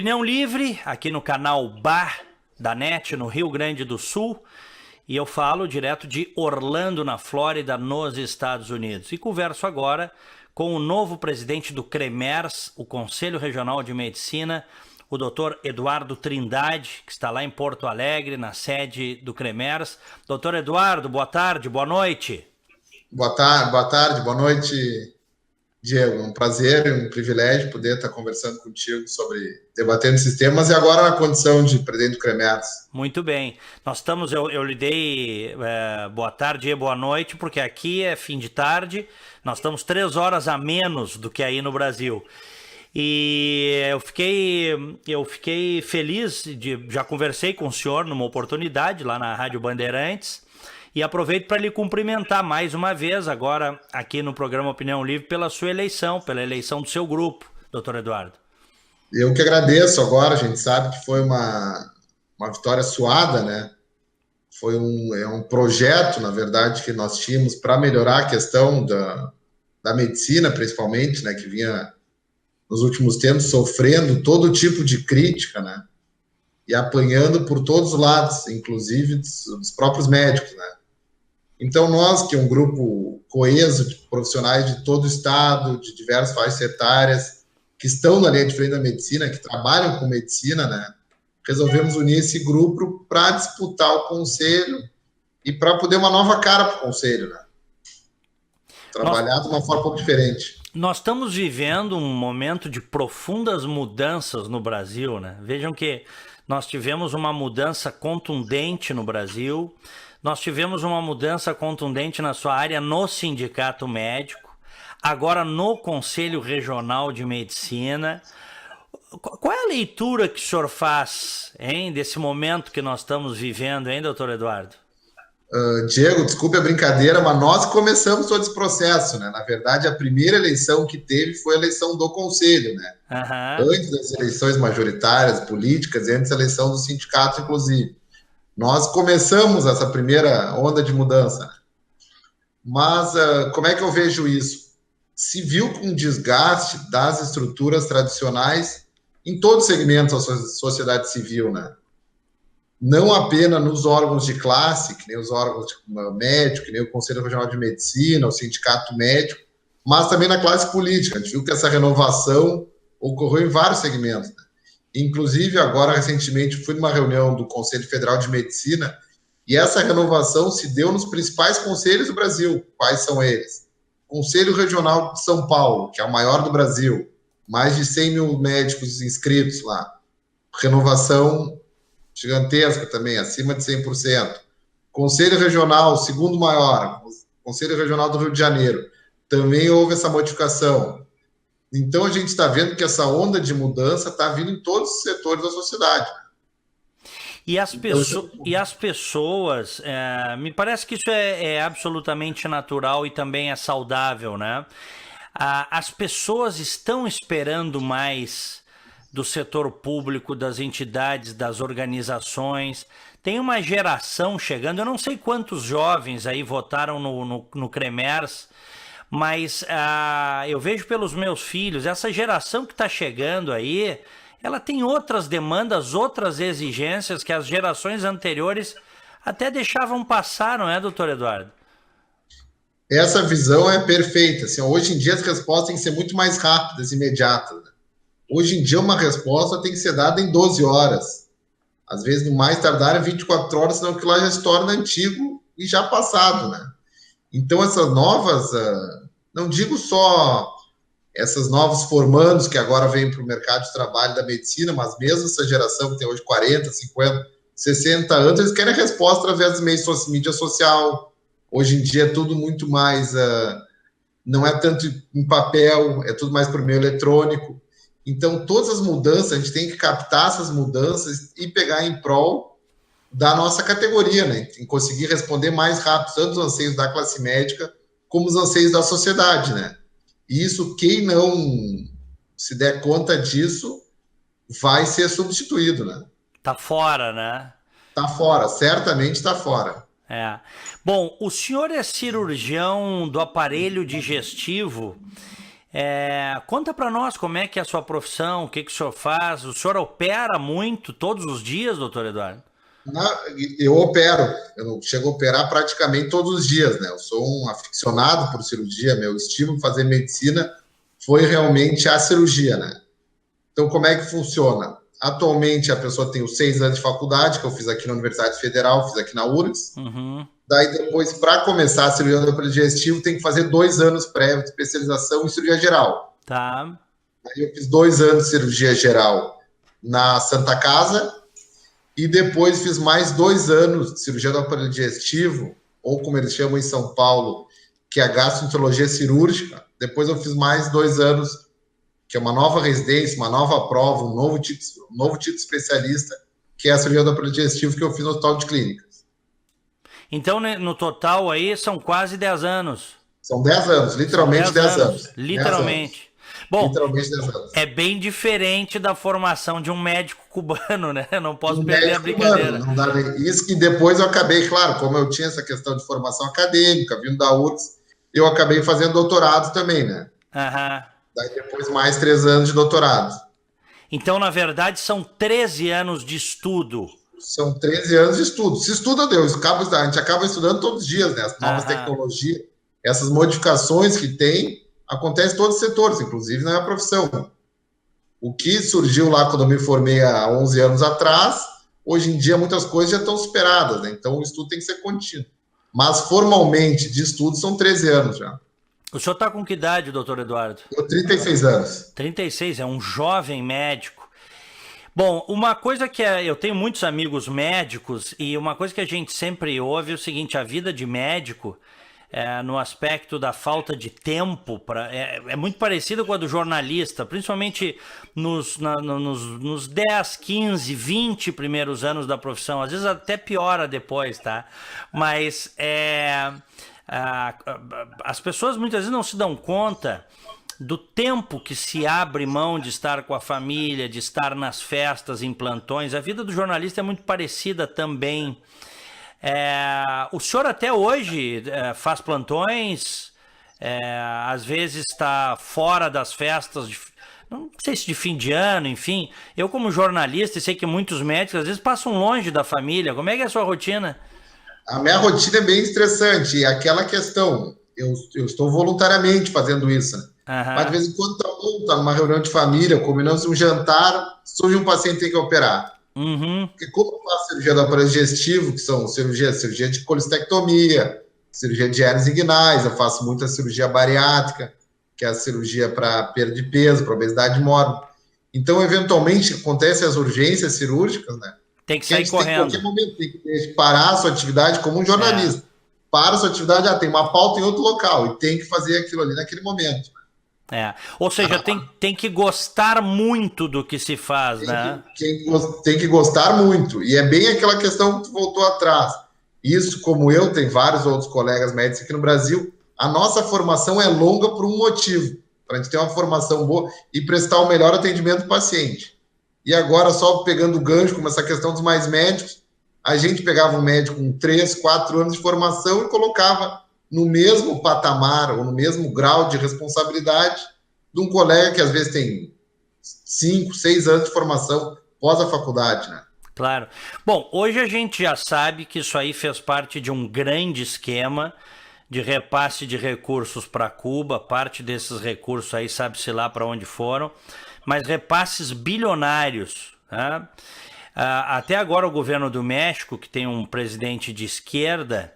Opinião Livre, aqui no canal Bar da NET, no Rio Grande do Sul. E eu falo direto de Orlando, na Flórida, nos Estados Unidos. E converso agora com o novo presidente do CREMERS, o Conselho Regional de Medicina, o Dr. Eduardo Trindade, que está lá em Porto Alegre, na sede do CREMERS. Dr. Eduardo, boa tarde, boa noite. Boa tarde, boa noite, Diego. Um prazer e um privilégio poder estar conversando contigo sobre, debatendo esses temas, e agora na condição de presidente do CREMERS. Muito bem. Nós estamos, eu lhe dei boa tarde e boa noite, porque aqui é fim de tarde, nós estamos 3 horas a menos do que aí no Brasil. E eu fiquei feliz, já conversei com o senhor numa oportunidade lá na Rádio Bandeirantes, e aproveito para lhe cumprimentar mais uma vez, agora aqui no programa Opinião Livre, pela sua eleição, pela eleição do seu grupo, doutor Eduardo. Eu que agradeço agora, a gente sabe que foi uma vitória suada, né? Foi um projeto, na verdade, que nós tínhamos para melhorar a questão da medicina, principalmente, né? Que vinha, nos últimos tempos, sofrendo todo tipo de crítica, né? E apanhando por todos os lados, inclusive dos próprios médicos, né? Então, nós, que é um grupo coeso de profissionais de todo o estado, de diversas faixas etárias, que estão na linha de frente da medicina, que trabalham com medicina, né, resolvemos unir esse grupo para disputar o conselho e para poder uma nova cara para o conselho, né? Trabalhar de uma forma um pouco diferente. Nós estamos vivendo um momento de profundas mudanças no Brasil, né? Vejam que nós tivemos uma mudança contundente no Brasil. Nós tivemos uma mudança contundente na sua área no Sindicato Médico, agora no Conselho Regional de Medicina. Qual é a leitura que o senhor faz, hein, desse momento que nós estamos vivendo, hein, doutor Eduardo? Diego, desculpe a brincadeira, mas nós começamos todo esse processo, né? Na verdade, a primeira eleição que teve foi a eleição do Conselho, né? Antes das eleições majoritárias, políticas, e antes da eleição do sindicato, inclusive. Nós começamos essa primeira onda de mudança. Mas como é que eu vejo isso? Se viu com desgaste das estruturas tradicionais em todos os segmentos da sociedade civil, né? Não apenas nos órgãos de classe, que nem os órgãos de médico, que nem o Conselho Regional de Medicina, o Sindicato Médico, mas também na classe política. A gente viu que essa renovação ocorreu em vários segmentos, né? Inclusive, agora, recentemente, fui numa reunião do Conselho Federal de Medicina e essa renovação se deu nos principais conselhos do Brasil. Quais são eles? Conselho Regional de São Paulo, que é o maior do Brasil, mais de 100 mil médicos inscritos lá. Renovação gigantesca também, acima de 100%. Conselho Regional, segundo maior, Conselho Regional do Rio de Janeiro, também houve essa modificação. Então, a gente está vendo que essa onda de mudança está vindo em todos os setores da sociedade. E as pessoas, me parece que isso é absolutamente natural e também é saudável, né? As pessoas estão esperando mais do setor público, das entidades, das organizações. Tem uma geração chegando, eu não sei quantos jovens aí votaram no CREMERS, mas eu vejo pelos meus filhos, essa geração que está chegando aí, ela tem outras demandas, outras exigências que as gerações anteriores até deixavam passar, não é, doutor Eduardo? Essa visão é perfeita. Assim, hoje em dia as respostas têm que ser muito mais rápidas, imediatas, né? Hoje em dia uma resposta tem que ser dada em 12 horas. Às vezes, no mais tardar, 24 horas, senão aquilo lá já se torna antigo e já passado, né? Então, essas novas, não digo só essas novos formandos que agora vêm para o mercado de trabalho da medicina, mas mesmo essa geração que tem hoje 40, 50, 60 anos, eles querem resposta através dos meios de mídia social. Hoje em dia é tudo muito mais, não é tanto em papel, é tudo mais por meio eletrônico. Então, todas as mudanças, a gente tem que captar essas mudanças e pegar em prol da nossa categoria, né? Em conseguir responder mais rápido tanto os anseios da classe médica como os anseios da sociedade, né? E isso, quem não se der conta disso, vai ser substituído, né? Tá fora, né? Tá fora, certamente tá fora. Bom, o senhor é cirurgião do aparelho digestivo. Conta para nós como é que é a sua profissão, o que o senhor faz. O senhor opera muito todos os dias, doutor Eduardo? Eu opero, eu chego a operar praticamente todos os dias, né? Eu sou um aficionado por cirurgia, meu estímulo fazer medicina foi realmente a cirurgia, né? Então, como é que funciona? Atualmente, a pessoa tem os 6 anos de faculdade, que eu fiz aqui na Universidade Federal, fiz aqui na URGS. Uhum. Daí, depois, para começar a cirurgia do aparelho digestivo, tem que fazer 2 anos prévio de especialização em cirurgia geral. Tá. Aí eu fiz 2 anos de cirurgia geral na Santa Casa e depois fiz mais 2 anos de cirurgia do aparelho digestivo, ou como eles chamam em São Paulo, que é a gastroenterologia cirúrgica. Depois eu fiz mais 2 anos, que é uma nova residência, uma nova prova, um novo título especialista, que é a cirurgia do aparelho digestivo que eu fiz no Hospital de Clínicas. Então, no total aí, são quase 10 anos. São 10 anos, literalmente 10 anos. Literalmente. Bom, literalmente 10 anos. É bem diferente da formação de um médico cubano, né? Eu não posso perder a brincadeira. Cubano, não dá nem... Isso que depois eu acabei, claro, como eu tinha essa questão de formação acadêmica, vindo da URGS, eu acabei fazendo doutorado também, né? Aham. Daí depois mais 3 anos de doutorado. Então, na verdade, são 13 anos de estudo. São 13 anos de estudo. Se estuda, Deus, a gente acaba estudando todos os dias, né? As novas tecnologias, essas modificações que tem, acontecem em todos os setores, inclusive na minha profissão. O que surgiu lá quando eu me formei há 11 anos atrás, hoje em dia muitas coisas já estão superadas, né? Então o estudo tem que ser contínuo. Mas formalmente, de estudo, são 13 anos já. O senhor está com que idade, doutor Eduardo? Eu 36 anos. 36, é um jovem médico. Bom, uma coisa que eu tenho muitos amigos médicos e uma coisa que a gente sempre ouve é o seguinte: a vida de médico, no aspecto da falta de tempo, é muito parecida com a do jornalista, principalmente nos 10, 15, 20 primeiros anos da profissão, às vezes até piora depois, tá? Mas as pessoas muitas vezes não se dão conta do tempo que se abre mão de estar com a família, de estar nas festas, em plantões. A vida do jornalista é muito parecida também. O senhor até hoje faz plantões, às vezes está fora das festas, não sei se de fim de ano, enfim. Eu, como jornalista, e sei que muitos médicos às vezes passam longe da família. Como é que é a sua rotina? A minha rotina é bem estressante. E aquela questão, eu estou voluntariamente fazendo isso, né? Mas de vez em quando está numa reunião de família, combinamos um jantar, surge um paciente que tem que operar. Porque como eu faço cirurgia do aparelho digestivo, que são cirurgia de colestectomia, cirurgia de hérnias inguinais, eu faço muita cirurgia bariátrica, que é a cirurgia para perda de peso, para obesidade mórbida. Então, eventualmente, acontecem as urgências cirúrgicas, né? Tem que sair correndo. Tem que, em qualquer momento, tem que parar a sua atividade como um jornalista. Para a sua atividade, tem uma pauta em outro local, e tem que fazer aquilo ali naquele momento. Ou seja, tem que gostar muito do que se faz, né? Tem que gostar muito. E é bem aquela questão que voltou atrás. Isso, como eu, tem vários outros colegas médicos aqui no Brasil, a nossa formação é longa por um motivo. Para a gente ter uma formação boa e prestar o melhor atendimento ao paciente. E agora, só pegando o gancho, como essa questão dos mais médicos, a gente pegava um médico com 3, 4 anos de formação e colocava no mesmo patamar ou no mesmo grau de responsabilidade de um colega que às vezes tem 5, 6 anos de formação pós a faculdade, né? Claro. Bom, hoje a gente já sabe que isso aí fez parte de um grande esquema de repasse de recursos para Cuba. Parte desses recursos aí sabe-se lá para onde foram, mas repasses bilionários, né? Até agora o governo do México, que tem um presidente de esquerda,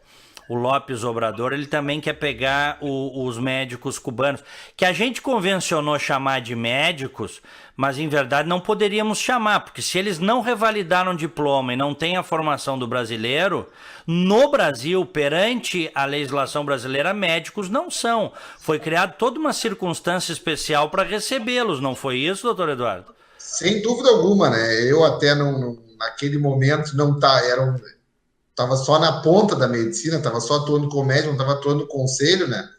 o López Obrador, ele também quer pegar os médicos cubanos, que a gente convencionou chamar de médicos, mas em verdade não poderíamos chamar, porque se eles não revalidaram diploma e não têm a formação do brasileiro, no Brasil, perante a legislação brasileira, médicos não são. Foi criada toda uma circunstância especial para recebê-los, não foi isso, doutor Eduardo? Sem dúvida alguma, né? Eu até naquele momento estava só na ponta da medicina, estava só atuando como médico, não estava atuando no conselho, né?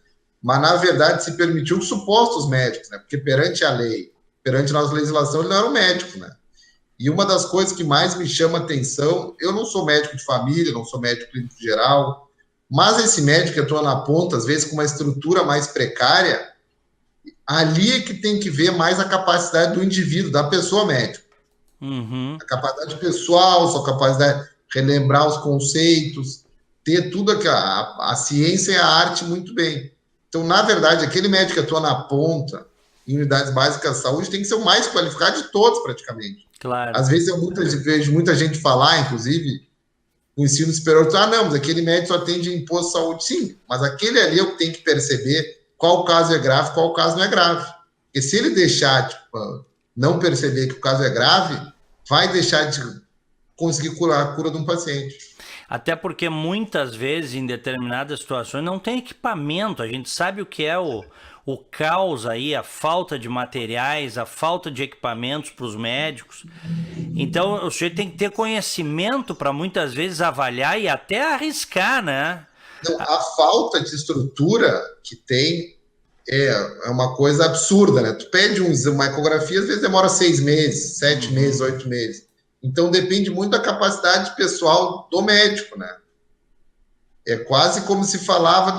Mas, na verdade, se permitiu os supostos médicos, né? Porque perante a lei, perante a nossa legislação, ele não era um médico, né? E uma das coisas que mais me chama a atenção, eu não sou médico de família, não sou médico clínico geral, mas esse médico que atua na ponta, às vezes com uma estrutura mais precária, ali é que tem que ver mais a capacidade do indivíduo, da pessoa médica. A capacidade pessoal, sua capacidade de relembrar os conceitos, ter tudo aqui, a ciência e a arte muito bem. Então, na verdade, aquele médico que atua na ponta, em unidades básicas de saúde, tem que ser o mais qualificado de todos, praticamente. Claro. Às vezes eu vejo muita gente falar, inclusive, o ensino superior, não, mas aquele médico só atende imposto de saúde. Sim, mas aquele ali é o que tem que perceber qual caso é grave, qual caso não é grave. Porque se ele deixar, não perceber que o caso é grave, vai deixar de conseguir curar a cura de um paciente. Até porque muitas vezes, em determinadas situações, não tem equipamento. A gente sabe o que é o caos aí, a falta de materiais, a falta de equipamentos para os médicos. Então, o sujeito tem que ter conhecimento para muitas vezes avaliar e até arriscar, né? Não, a falta de estrutura que tem é uma coisa absurda, né? Tu pede uma ecografia, às vezes demora 6 meses, 7 meses, 8 meses. Então, depende muito da capacidade pessoal do médico, né? É quase como se falava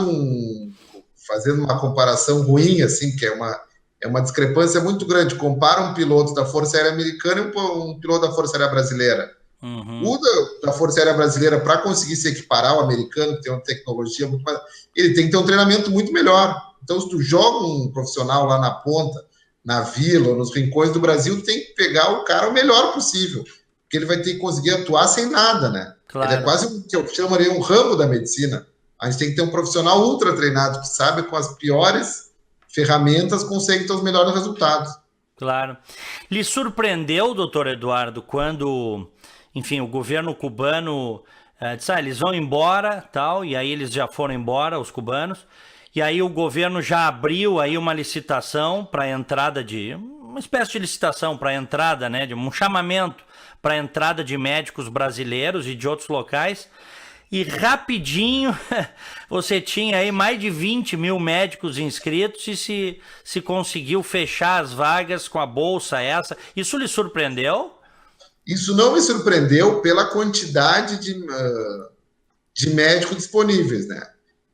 fazendo uma comparação ruim, assim, que é uma discrepância muito grande. Compara um piloto da Força Aérea Americana e um piloto da Força Aérea Brasileira. O da Força Aérea Brasileira, para conseguir se equiparar ao americano, que tem uma tecnologia muito mais... Ele tem que ter um treinamento muito melhor. Então, se tu joga um profissional lá na ponta, na vila, ou nos rincões do Brasil, tu tem que pegar o cara o melhor possível. Porque ele vai ter que conseguir atuar sem nada, né? Claro. Ele é quase o que eu chamaria um ramo da medicina. A gente tem que ter um profissional ultra treinado, que sabe com as piores ferramentas consegue ter os melhores resultados. Claro. Lhe surpreendeu, doutor Eduardo, quando, enfim, o governo cubano disse, eles vão embora, tal, e aí eles já foram embora, os cubanos, e aí o governo já abriu aí uma licitação para a entrada uma espécie de licitação para a entrada, né, de um chamamento para a entrada de médicos brasileiros e de outros locais, e rapidinho você tinha aí mais de 20 mil médicos inscritos e se conseguiu fechar as vagas com a bolsa essa. Isso lhe surpreendeu? Isso não me surpreendeu pela quantidade de médicos disponíveis, né?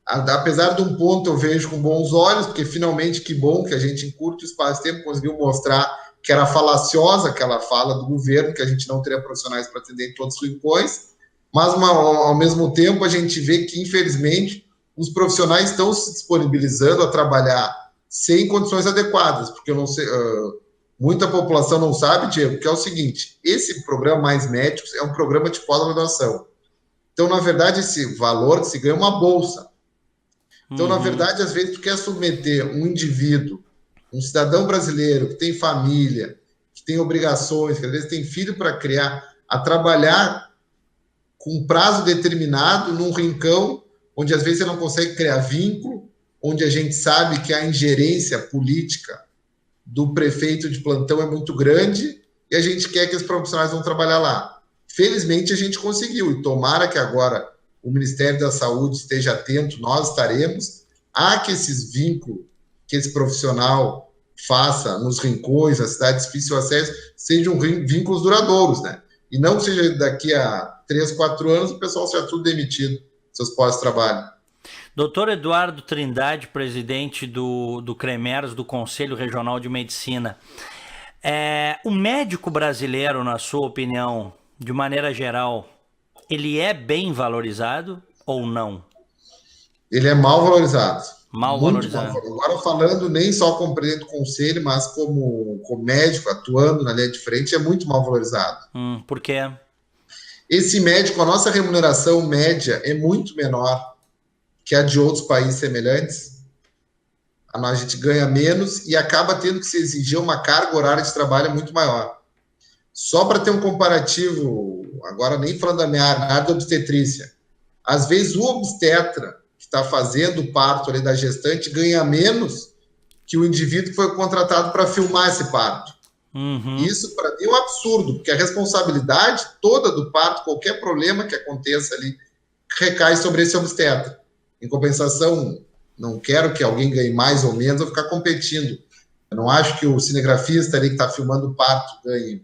Apesar de um ponto eu vejo com bons olhos, porque finalmente que bom que a gente em curto espaço de tempo conseguiu mostrar que era falaciosa aquela fala do governo, que a gente não teria profissionais para atender em todos os rincões, mas ao mesmo tempo a gente vê que, infelizmente, os profissionais estão se disponibilizando a trabalhar sem condições adequadas, porque eu não sei, muita população não sabe, Diego, que é o seguinte, esse programa Mais Médicos é um programa de pós-graduação. Então, na verdade, esse valor que se ganha é uma bolsa. Então, na verdade, às vezes tu quer submeter um indivíduo, um cidadão brasileiro que tem família, que tem obrigações, que às vezes tem filho para criar, a trabalhar com um prazo determinado num rincão onde às vezes você não consegue criar vínculo, onde a gente sabe que a ingerência política do prefeito de plantão é muito grande e a gente quer que os profissionais vão trabalhar lá. Felizmente a gente conseguiu e tomara que agora o Ministério da Saúde esteja atento, nós estaremos, a que esses vínculos que esse profissional faça nos rincões, na cidade de difícil acesso, sejam vínculos duradouros, né? E não seja daqui a 3, 4 anos o pessoal seja tudo demitido, seus postos de trabalho. Doutor Eduardo Trindade, presidente do CREMERS, do Conselho Regional de Medicina. O médico brasileiro, na sua opinião, de maneira geral, ele é bem valorizado ou não? Ele é mal valorizado. Mal valorizado. Agora falando nem só como presidente do conselho, mas como médico atuando na linha de frente, é muito mal valorizado. Por quê? Esse médico, a nossa remuneração média é muito menor que a de outros países semelhantes. A gente ganha menos e acaba tendo que se exigir uma carga horária de trabalho muito maior. Só para ter um comparativo, agora nem falando da minha área da obstetrícia, às vezes o obstetra que está fazendo o parto ali da gestante ganha menos que o indivíduo que foi contratado para filmar esse parto. Isso, para mim, é um absurdo, porque a responsabilidade toda do parto, qualquer problema que aconteça ali, recai sobre esse obstetra. Em compensação, não quero que alguém ganhe mais ou menos ou ficar competindo. Eu não acho que o cinegrafista ali que está filmando o parto ganhe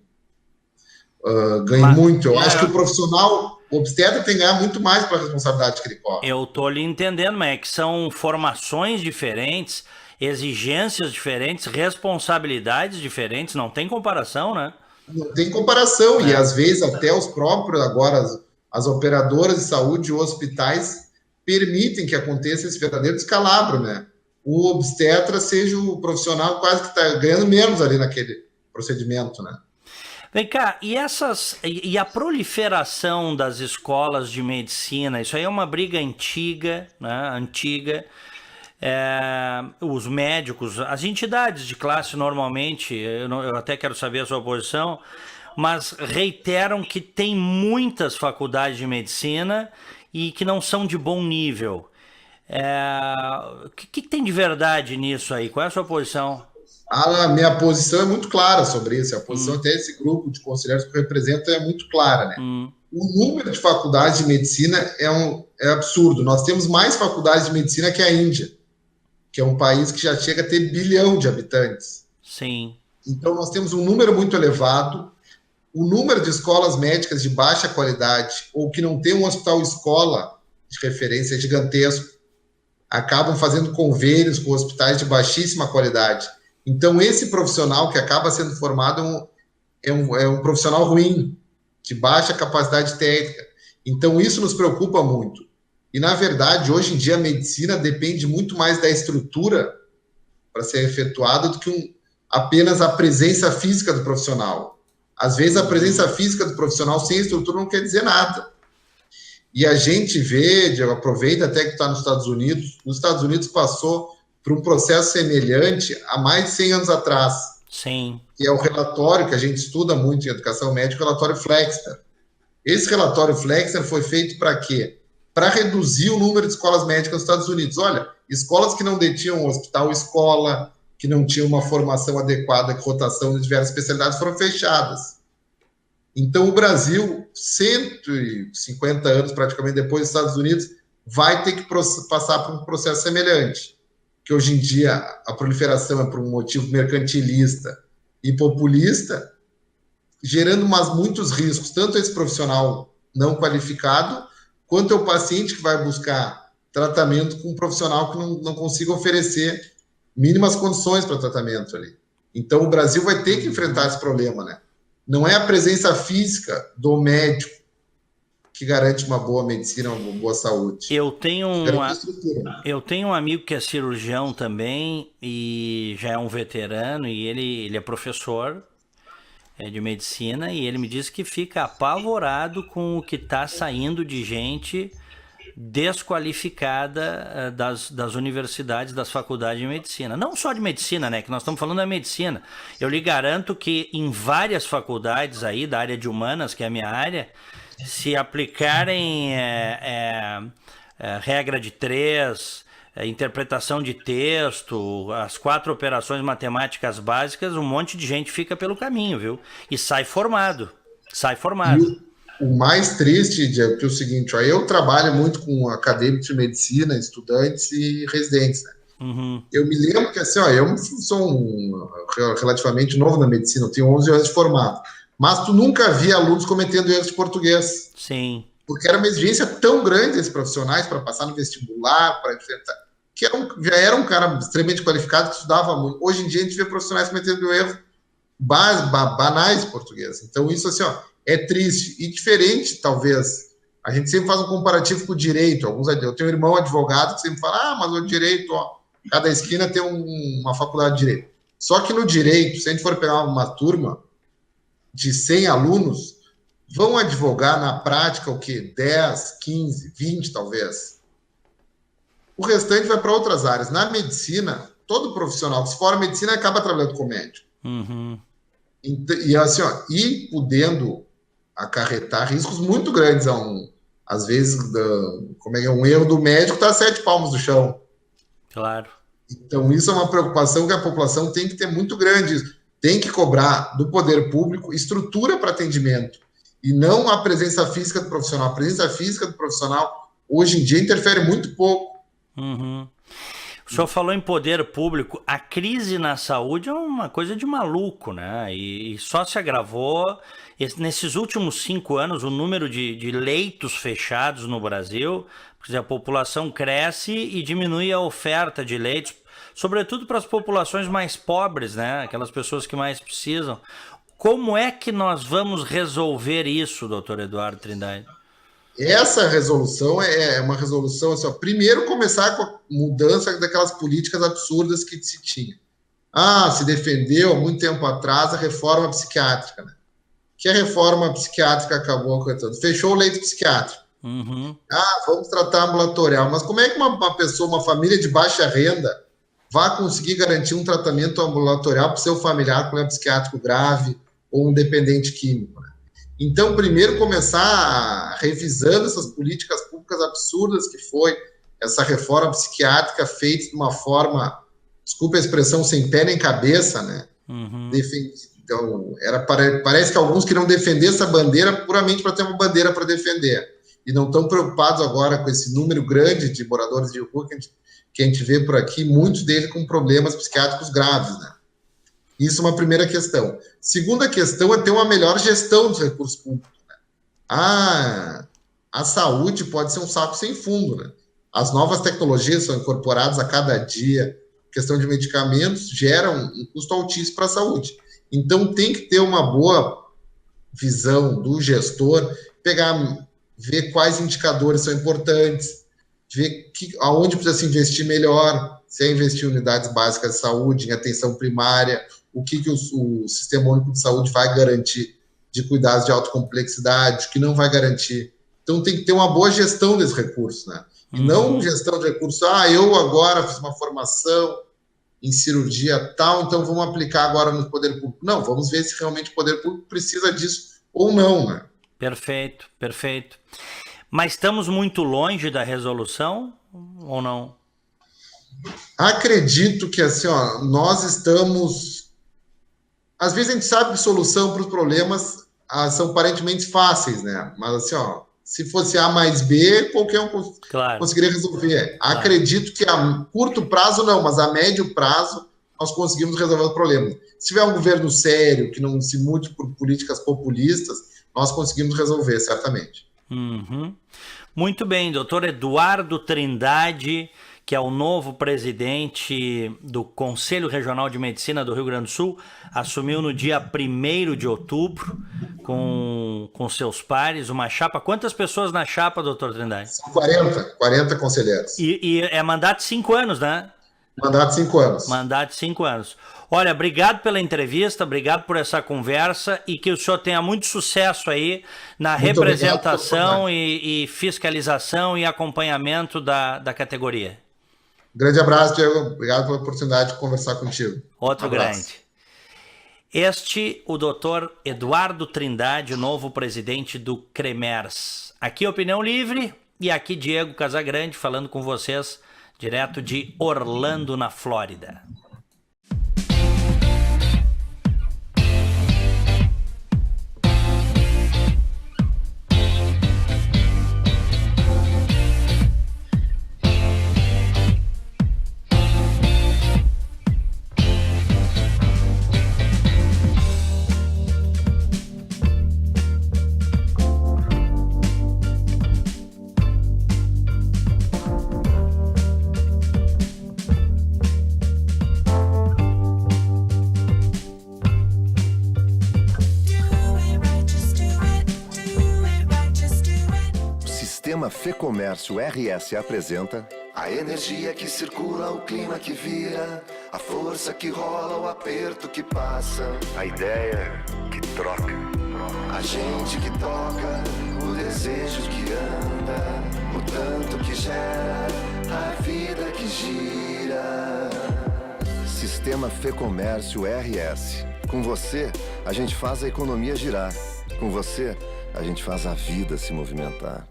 muito. Eu acho que o profissional, o obstetra, tem que ganhar muito mais pela responsabilidade que ele corre. Eu estou lhe entendendo, mas é que são formações diferentes, exigências diferentes, responsabilidades diferentes, não tem comparação, né? Não tem comparação, e às vezes até os próprios, agora, as operadoras de saúde e hospitais permitem que aconteça esse verdadeiro descalabro, né? O obstetra seja o profissional quase que está ganhando menos ali naquele procedimento, né? Vem cá, e a proliferação das escolas de medicina, isso aí é uma briga antiga, né? Antiga. Os médicos, as entidades de classe normalmente, eu até quero saber a sua posição, mas reiteram que tem muitas faculdades de medicina e que não são de bom nível. O que tem de verdade nisso aí? Qual é a sua posição? A minha posição é muito clara sobre isso. A posição até esse grupo de conselheiros que eu represento é muito clara, né? O número de faculdades de medicina é absurdo. Nós temos mais faculdades de medicina que a Índia, que é um país que já chega a ter 1 bilhão de habitantes. Sim. Então, nós temos um número muito elevado. O número de escolas médicas de baixa qualidade ou que não tem um hospital-escola de referência é gigantesco. Acabam fazendo convênios com hospitais de baixíssima qualidade. Então, esse profissional que acaba sendo formado é um profissional ruim, de baixa capacidade técnica. Então, isso nos preocupa muito. E, na verdade, hoje em dia, a medicina depende muito mais da estrutura para ser efetuada do que apenas a presença física do profissional. Às vezes, a presença física do profissional sem estrutura não quer dizer nada. E a gente vê, Diego, aproveita até que está nos Estados Unidos. Os Estados Unidos passou por um processo semelhante há mais de 100 anos atrás. Sim. Que é o relatório que a gente estuda muito em educação médica, o relatório Flexner. Esse relatório Flexner foi feito para quê? Para reduzir o número de escolas médicas nos Estados Unidos. Olha, escolas que não detinham hospital-escola, que não tinham uma formação adequada, rotação de diversas especialidades, foram fechadas. Então, o Brasil, 150 anos praticamente depois dos Estados Unidos, vai ter que passar por um processo semelhante. Que hoje em dia a proliferação é por um motivo mercantilista e populista, gerando muitos riscos, tanto esse profissional não qualificado, quanto o paciente que vai buscar tratamento com um profissional que não consiga oferecer mínimas condições para tratamento ali. Então, o Brasil vai ter que enfrentar esse problema, né? Não é a presença física do médico que garante uma boa medicina, uma boa saúde. Eu tenho um amigo que é cirurgião também e já é um veterano e ele é professor de medicina e ele me disse que fica apavorado com o que está saindo de gente desqualificada das universidades, das faculdades de medicina. Não só de medicina, né? Que nós estamos falando da medicina. Eu lhe garanto que em várias faculdades aí da área de humanas, que é a minha área, se aplicarem regra de 3, interpretação de texto, as 4 operações matemáticas básicas, um monte de gente fica pelo caminho, viu? E sai formado. O mais triste, Diego, que é o seguinte, ó, eu trabalho muito com acadêmicos de medicina, estudantes e residentes, né? Eu me lembro que assim, ó, eu sou relativamente novo na medicina, eu tenho 11 anos de formado, mas tu nunca via alunos cometendo erros de português. Sim. Porque era uma exigência tão grande desses profissionais para passar no vestibular, para enfrentar, que já era um cara extremamente qualificado que estudava muito. Hoje em dia a gente vê profissionais cometendo erros banais de português. Então isso assim, ó, é triste e diferente, talvez. A gente sempre faz um comparativo com o direito. Eu tenho um irmão advogado que sempre fala, mas o direito, ó, cada esquina tem uma faculdade de direito. Só que no direito, se a gente for pegar uma turma de 100 alunos, vão advogar na prática o quê? 10, 15, 20 talvez. O restante vai para outras áreas. Na medicina, todo profissional que se forma em medicina acaba trabalhando com médico. E assim, ó, e podendo acarretar riscos muito grandes às vezes, um erro do médico está a 7 palmos do chão. Claro. Então, isso é uma preocupação que a população tem que ter muito grande. Tem que cobrar do poder público estrutura para atendimento e não a presença física do profissional. A presença física do profissional, hoje em dia, interfere muito pouco. O senhor falou em poder público. A crise na saúde é uma coisa de maluco, né? E só se agravou. Nesses últimos 5 anos, o número de leitos fechados no Brasil, porque a população cresce e diminui a oferta de leitos sobretudo para as populações mais pobres, né? Aquelas pessoas que mais precisam. Como é que nós vamos resolver isso, doutor Eduardo Trindade? Essa resolução é uma resolução assim, primeiro começar com a mudança daquelas políticas absurdas que se tinha. Se defendeu há muito tempo atrás a reforma psiquiátrica, né? Que a reforma psiquiátrica acabou acontecendo. Fechou o leito psiquiátrico. Uhum. Vamos tratar ambulatorial. Mas como é que uma pessoa, uma família de baixa renda, vai conseguir garantir um tratamento ambulatorial para o seu familiar com problema psiquiátrico grave ou um dependente químico, né? Então, primeiro começar revisando essas políticas públicas absurdas que foi essa reforma psiquiátrica feita de uma forma, desculpa a expressão, sem pé nem cabeça, né? Uhum. Então, parece que alguns queriam defender essa bandeira puramente para ter uma bandeira para defender. E não estão preocupados agora com esse número grande de moradores de rua que a gente vê por aqui, muitos deles com problemas psiquiátricos graves, né? Isso é uma primeira questão. Segunda questão é ter uma melhor gestão dos recursos públicos, né? A saúde pode ser um saco sem fundo, né? As novas tecnologias são incorporadas a cada dia, questão de medicamentos geram um custo altíssimo para a saúde. Então, tem que ter uma boa visão do gestor, ver quais indicadores são importantes, ver aonde precisa se investir melhor, se é investir em unidades básicas de saúde, em atenção primária, o que o Sistema Único de Saúde vai garantir de cuidados de alta complexidade, o que não vai garantir. Então, tem que ter uma boa gestão desses recursos, né? E não gestão de recursos, eu agora fiz uma formação em cirurgia tal, então vamos aplicar agora no poder público. Não, vamos ver se realmente o poder público precisa disso ou não, né? Perfeito, perfeito. Mas estamos muito longe da resolução ou não? Acredito que assim, nós estamos... Às vezes a gente sabe que solução para os problemas são aparentemente fáceis, né? Mas assim, se fosse A mais B, qualquer um conseguiria resolver. Claro. Acredito que a curto prazo não, mas a médio prazo nós conseguimos resolver os problemas. Se tiver um governo sério, que não se mude por políticas populistas, nós conseguimos resolver, certamente. Uhum. Muito bem, doutor Eduardo Trindade, que é o novo presidente do Conselho Regional de Medicina do Rio Grande do Sul, assumiu no dia 1º de outubro com seus pares, uma chapa. Quantas pessoas na chapa, doutor Trindade? 40 conselheiros. E é mandato de 5 anos, né? Mandato de 5 anos. Mandato de 5 anos. Olha, obrigado pela entrevista, obrigado por essa conversa e que o senhor tenha muito sucesso aí na representação e fiscalização e acompanhamento da categoria. Grande abraço, Diego. Obrigado pela oportunidade de conversar contigo. Outro grande. O doutor Eduardo Trindade, o novo presidente do CREMERS. Aqui Opinião Livre e aqui Diego Casagrande falando com vocês direto de Orlando, na Flórida. FEComércio RS apresenta a energia que circula, o clima que vira, a força que rola, o aperto que passa, a ideia que troca, a gente que toca, o desejo que anda, o tanto que gera, a vida que gira. Sistema FEComércio RS. Com você, a gente faz a economia girar. Com você, a gente faz a vida se movimentar.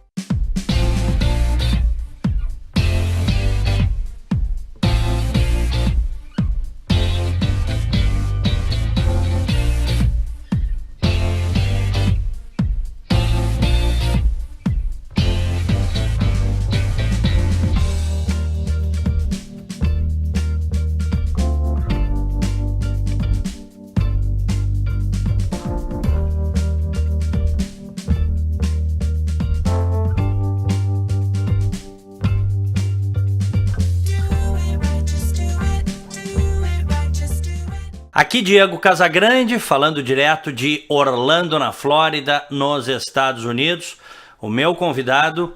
Aqui Diego Casagrande, falando direto de Orlando, na Flórida, nos Estados Unidos. O meu convidado,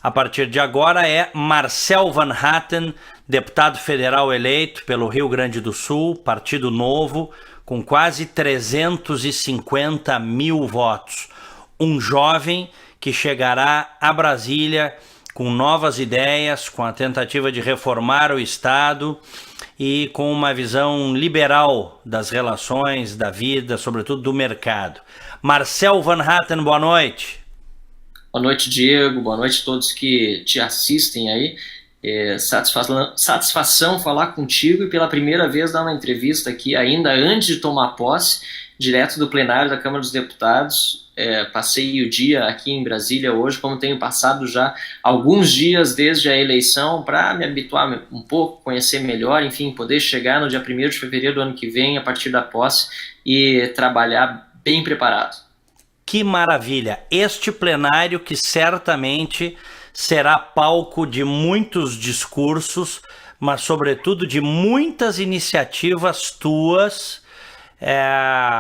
a partir de agora, é Marcel Van Hatten, deputado federal eleito pelo Rio Grande do Sul, Partido Novo, com quase 350 mil votos. Um jovem que chegará a Brasília com novas ideias, com a tentativa de reformar o Estado e com uma visão liberal das relações, da vida, sobretudo do mercado. Marcel Van Hatten, boa noite. Boa noite, Diego. Boa noite a todos que te assistem aí. Satisfação falar contigo e pela primeira vez dar uma entrevista aqui, ainda antes de tomar posse, direto do plenário da Câmara dos Deputados. Passei o dia aqui em Brasília hoje, como tenho passado já alguns dias desde a eleição, para me habituar um pouco, conhecer melhor, enfim, poder chegar no dia 1º de fevereiro do ano que vem, a partir da posse, e trabalhar bem preparado. Que maravilha! Este plenário que certamente será palco de muitos discursos, mas sobretudo de muitas iniciativas tuas,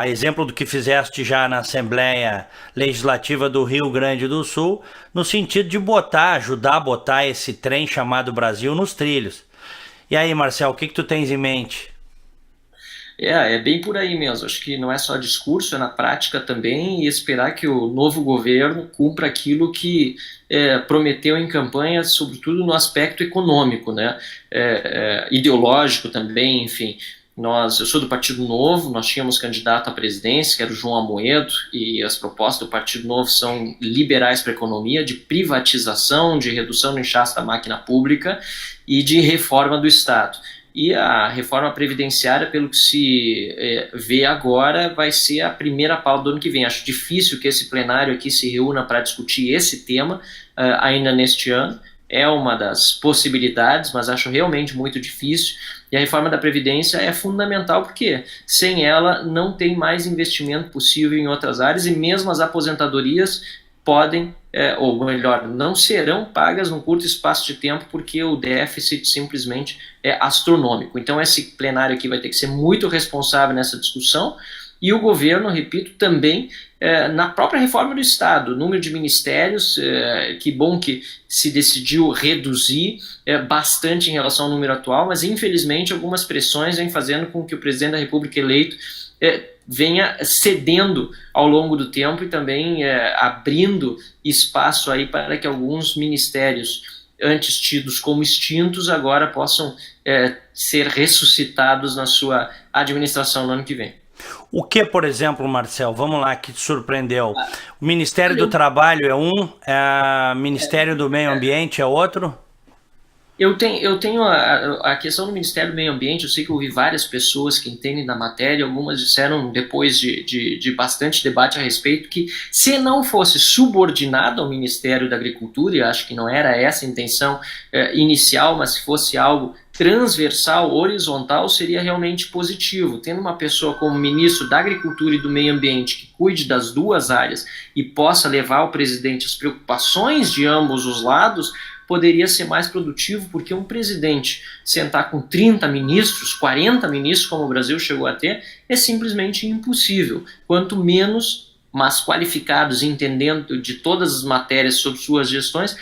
exemplo do que fizeste já na Assembleia Legislativa do Rio Grande do Sul, no sentido de ajudar a botar esse trem chamado Brasil nos trilhos. E aí, Marcel, o que tu tens em mente? É bem por aí mesmo. Acho que não é só discurso, é na prática também, e esperar que o novo governo cumpra aquilo que prometeu em campanha, sobretudo no aspecto econômico, né? Ideológico também, enfim. Eu sou do Partido Novo, nós tínhamos candidato à presidência, que era o João Amoedo, e as propostas do Partido Novo são liberais para a economia, de privatização, de redução do inchaço da máquina pública e de reforma do Estado. E a reforma previdenciária, pelo que se vê agora, vai ser a primeira pauta do ano que vem. Acho difícil que esse plenário aqui se reúna para discutir esse tema ainda neste ano. É uma das possibilidades, mas acho realmente muito difícil. E a reforma da Previdência é fundamental porque sem ela não tem mais investimento possível em outras áreas, e mesmo as aposentadorias podem, ou melhor, não serão pagas num curto espaço de tempo, porque o déficit simplesmente é astronômico. Então esse plenário aqui vai ter que ser muito responsável nessa discussão, e o governo, repito, também na própria reforma do Estado, número de ministérios, que bom que se decidiu reduzir bastante em relação ao número atual, mas infelizmente algumas pressões vêm fazendo com que o presidente da República eleito venha cedendo ao longo do tempo e também abrindo espaço aí para que alguns ministérios antes tidos como extintos agora possam ser ressuscitados na sua administração no ano que vem. O que, por exemplo, Marcel, vamos lá, que te surpreendeu? O Ministério do Trabalho é um, o Ministério do Meio Ambiente é outro? Eu tenho a questão do Ministério do Meio Ambiente. Eu sei que eu ouvi várias pessoas que entendem da matéria, algumas disseram, depois de bastante debate a respeito, que se não fosse subordinado ao Ministério da Agricultura, e acho que não era essa a intenção inicial, mas se fosse algo transversal, horizontal, seria realmente positivo. Tendo uma pessoa como ministro da Agricultura e do Meio Ambiente que cuide das duas áreas e possa levar ao presidente as preocupações de ambos os lados, poderia ser mais produtivo, porque um presidente sentar com 30 ministros, 40 ministros, como o Brasil chegou a ter, é simplesmente impossível. Quanto menos, mas qualificados, entendendo de todas as matérias sobre suas gestões,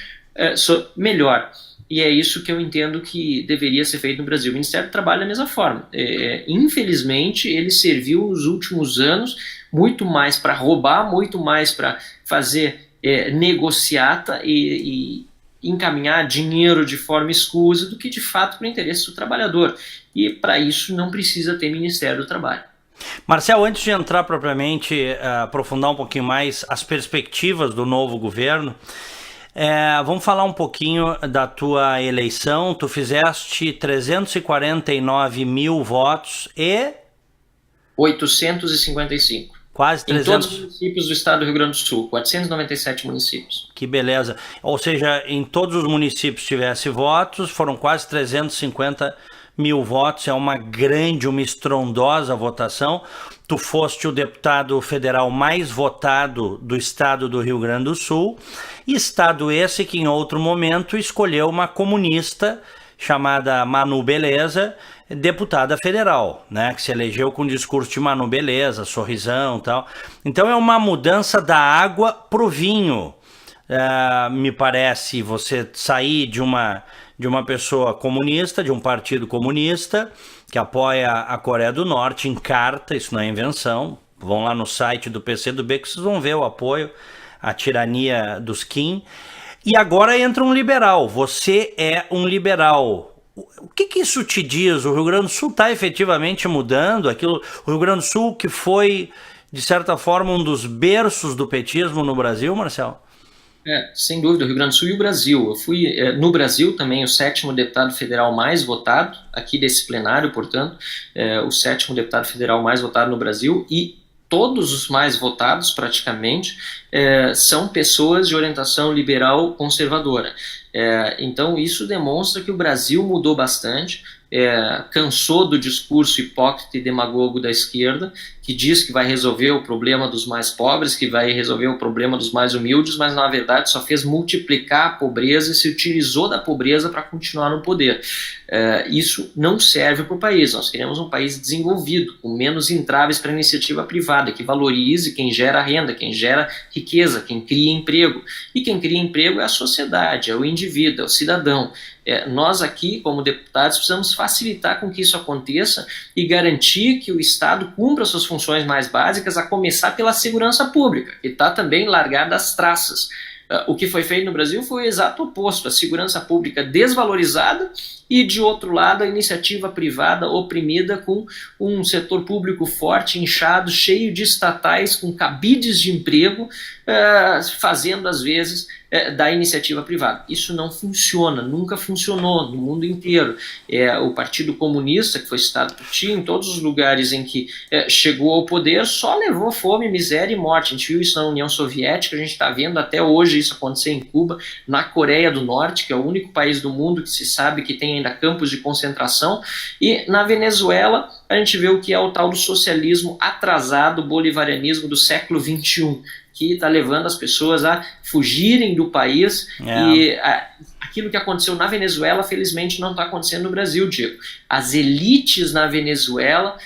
melhor. E é isso que eu entendo que deveria ser feito no Brasil. O Ministério do Trabalho da mesma forma. Infelizmente, ele serviu nos últimos anos muito mais para roubar, muito mais para fazer negociata e encaminhar dinheiro de forma escusa do que de fato para o interesse do trabalhador. E para isso não precisa ter Ministério do Trabalho. Marcel, antes de entrar propriamente, aprofundar um pouquinho mais as perspectivas do novo governo, vamos falar um pouquinho da tua eleição. Tu fizeste 349 mil votos e... 855. Quase 300. Em todos os municípios do estado do Rio Grande do Sul, 497 municípios. Que beleza. Ou seja, em todos os municípios tivesse votos, foram quase 350 mil votos, é uma grande, uma estrondosa votação. Tu foste o deputado federal mais votado do estado do Rio Grande do Sul, estado esse que em outro momento escolheu uma comunista chamada Manu Beleza, deputada federal, né, que se elegeu com o discurso de Manu Beleza, sorrisão e tal. Então é uma mudança da água pro vinho. Me parece você sair de uma pessoa comunista, de um partido comunista, que apoia a Coreia do Norte em carta, isso não é invenção, vão lá no site do PCdoB que vocês vão ver o apoio à tirania dos Kim, e agora entra um liberal, você é um liberal. O que isso te diz? O Rio Grande do Sul está efetivamente mudando? O Rio Grande do Sul que foi, de certa forma, um dos berços do petismo no Brasil, Marcelo? Sem dúvida, o Rio Grande do Sul e o Brasil. Eu fui, no Brasil, também o 7º deputado federal mais votado, aqui desse plenário, portanto, o 7º deputado federal mais votado no Brasil, e todos os mais votados, praticamente, são pessoas de orientação liberal conservadora. Então, isso demonstra que o Brasil mudou bastante, cansou do discurso hipócrita e demagogo da esquerda, que diz que vai resolver o problema dos mais pobres, que vai resolver o problema dos mais humildes, mas na verdade só fez multiplicar a pobreza e se utilizou da pobreza para continuar no poder. Isso não serve para o país. Nós queremos um país desenvolvido, com menos entraves para a iniciativa privada, que valorize quem gera renda, quem gera riqueza, quem cria emprego. E quem cria emprego é a sociedade, é o indivíduo, é o cidadão. Nós aqui, como deputados, precisamos facilitar com que isso aconteça e garantir que o Estado cumpra suas funções mais básicas, a começar pela segurança pública, que está também largada às traças. O que foi feito no Brasil foi o exato oposto, a segurança pública desvalorizada e, de outro lado, a iniciativa privada oprimida, com um setor público forte, inchado, cheio de estatais, com cabides de emprego, fazendo, às vezes, da iniciativa privada. Isso não funciona, nunca funcionou no mundo inteiro. O Partido Comunista, que foi citado por ti, em todos os lugares em que chegou ao poder, só levou fome, miséria e morte. A gente viu isso na União Soviética, a gente está vendo até hoje isso acontecer em Cuba, na Coreia do Norte, que é o único país do mundo que se sabe que tem ainda campos de concentração, e na Venezuela a gente vê o que é o tal do socialismo atrasado, bolivarianismo do século XXI, que está levando as pessoas a fugirem do país. E aquilo que aconteceu na Venezuela, felizmente, não está acontecendo no Brasil, Diego. As elites na Venezuela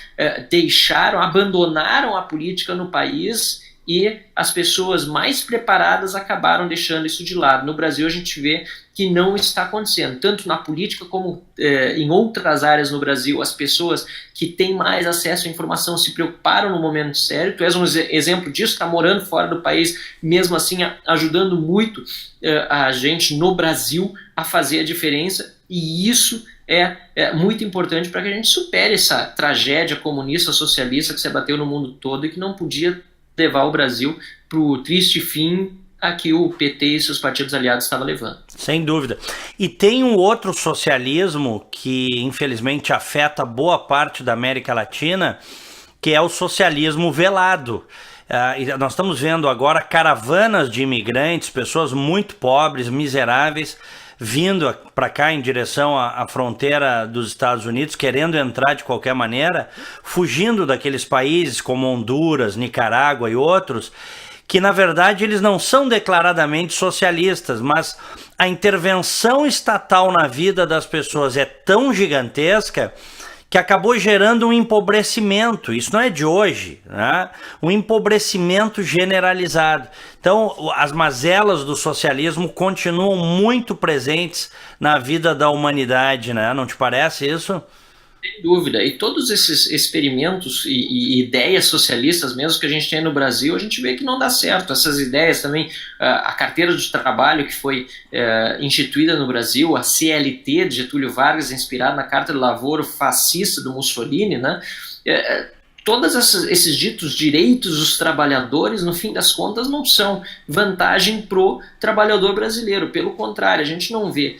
abandonaram a política no país, e as pessoas mais preparadas acabaram deixando isso de lado. No Brasil, a gente vê que não está acontecendo, tanto na política como em outras áreas no Brasil. As pessoas que têm mais acesso à informação se preocuparam no momento sério. Tu és um exemplo disso, está morando fora do país, mesmo assim ajudando muito a gente no Brasil a fazer a diferença, e isso é muito importante para que a gente supere essa tragédia comunista, socialista que se abateu no mundo todo e que não podia levar o Brasil para o triste fim a que o PT e seus partidos aliados estavam levando. Sem dúvida. E tem um outro socialismo que, infelizmente, afeta boa parte da América Latina, que é o socialismo velado. Nós estamos vendo agora caravanas de imigrantes, pessoas muito pobres, miseráveis, vindo para cá em direção à fronteira dos Estados Unidos, querendo entrar de qualquer maneira, fugindo daqueles países como Honduras, Nicarágua e outros, que na verdade eles não são declaradamente socialistas, mas a intervenção estatal na vida das pessoas é tão gigantesca que acabou gerando um empobrecimento. Isso não é de hoje, né? Um empobrecimento generalizado. Então, as mazelas do socialismo continuam muito presentes na vida da humanidade, né? Não te parece isso? Sem dúvida. E todos esses experimentos e ideias socialistas mesmo que a gente tem no Brasil, a gente vê que não dá certo. Essas ideias também, a carteira de trabalho que foi instituída no Brasil, a CLT de Getúlio Vargas, inspirada na Carta do Lavoro fascista do Mussolini, né? Todos esses ditos direitos dos trabalhadores, no fim das contas, não são vantagem para o trabalhador brasileiro. Pelo contrário, a gente não vê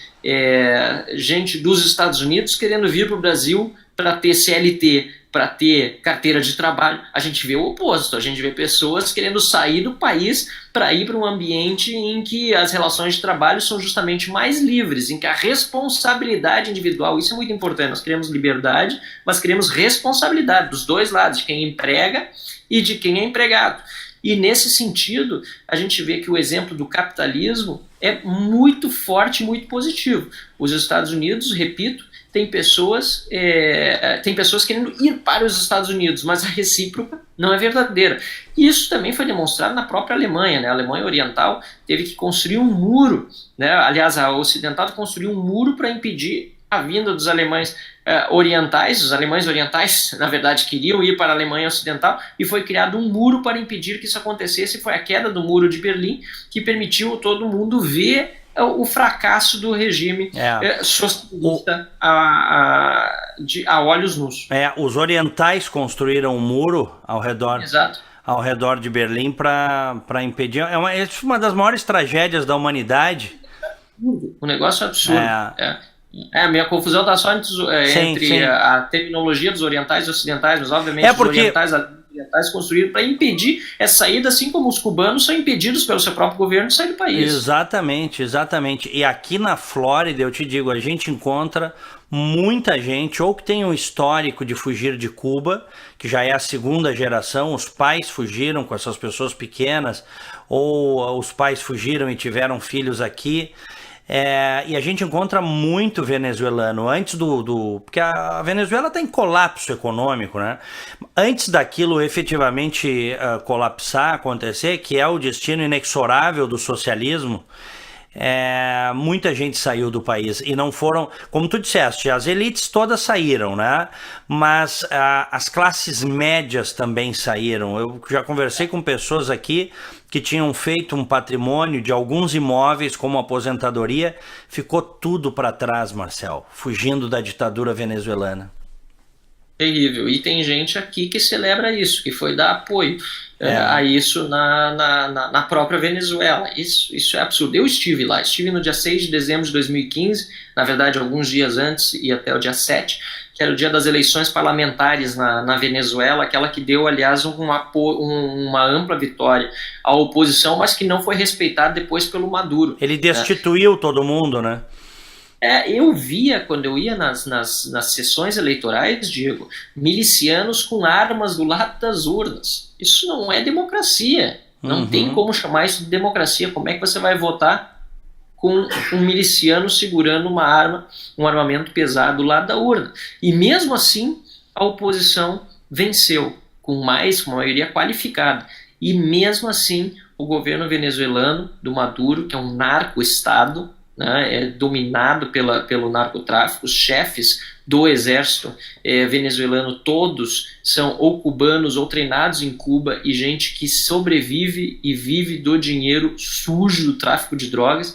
gente dos Estados Unidos querendo vir para o Brasil para ter CLT, para ter carteira de trabalho. A gente vê o oposto, a gente vê pessoas querendo sair do país para ir para um ambiente em que as relações de trabalho são justamente mais livres, em que a responsabilidade individual, isso é muito importante. Nós queremos liberdade, mas queremos responsabilidade dos dois lados, de quem emprega e de quem é empregado. E nesse sentido, a gente vê que o exemplo do capitalismo é muito forte, muito positivo. Os Estados Unidos, repito, tem pessoas querendo ir para os Estados Unidos, mas a recíproca não é verdadeira. E isso também foi demonstrado na própria Alemanha, né? A Alemanha Oriental teve que construir um muro, né? Aliás, a Ocidental construiu um muro para impedir a vinda dos alemães orientais. Os alemães orientais, na verdade, queriam ir para a Alemanha Ocidental, e foi criado um muro para impedir que isso acontecesse. Foi a queda do Muro de Berlim que permitiu todo mundo ver o fracasso do regime socialista a olhos nus. Os orientais construíram um muro ao redor. Exato. Ao redor de Berlim para impedir. É uma das maiores tragédias da humanidade. Um negócio absurdo. A minha confusão está só entre a terminologia dos orientais e ocidentais, mas obviamente os orientais construíram para impedir essa saída, assim como os cubanos são impedidos pelo seu próprio governo de sair do país. Exatamente. E aqui na Flórida, eu te digo, a gente encontra muita gente, ou que tem um histórico de fugir de Cuba, que já é a segunda geração, os pais fugiram com essas pessoas pequenas, ou os pais fugiram e tiveram filhos aqui. E a gente encontra muito venezuelano antes porque a Venezuela está em colapso econômico, né? Antes daquilo efetivamente colapsar, acontecer, que é o destino inexorável do socialismo, muita gente saiu do país e não foram, como tu disseste, as elites todas saíram, né? Mas as classes médias também saíram. Eu já conversei com pessoas aqui que tinham feito um patrimônio de alguns imóveis como aposentadoria, ficou tudo para trás, Marcel, fugindo da ditadura venezuelana. Terrível. E tem gente aqui que celebra isso, que foi dar apoio a isso na própria Venezuela. Isso é absurdo. Eu estive lá, no dia 6 de dezembro de 2015, na verdade alguns dias antes, e até o dia 7, que era o dia das eleições parlamentares na Venezuela, aquela que deu, aliás, uma ampla vitória à oposição, mas que não foi respeitada depois pelo Maduro. Ele destituiu todo mundo, né? Eu via, quando eu ia nas sessões eleitorais, Diego, milicianos com armas do lado das urnas. Isso não é democracia. Não tem como chamar isso de democracia. Como é que você vai votar com um miliciano segurando uma arma, um armamento pesado do lado da urna? E mesmo assim, a oposição venceu com uma maioria qualificada. E mesmo assim, o governo venezuelano do Maduro, que é um narco-estado, é dominado pelo narcotráfico, os chefes do exército venezuelano todos são ou cubanos ou treinados em Cuba, e gente que sobrevive e vive do dinheiro sujo do tráfico de drogas.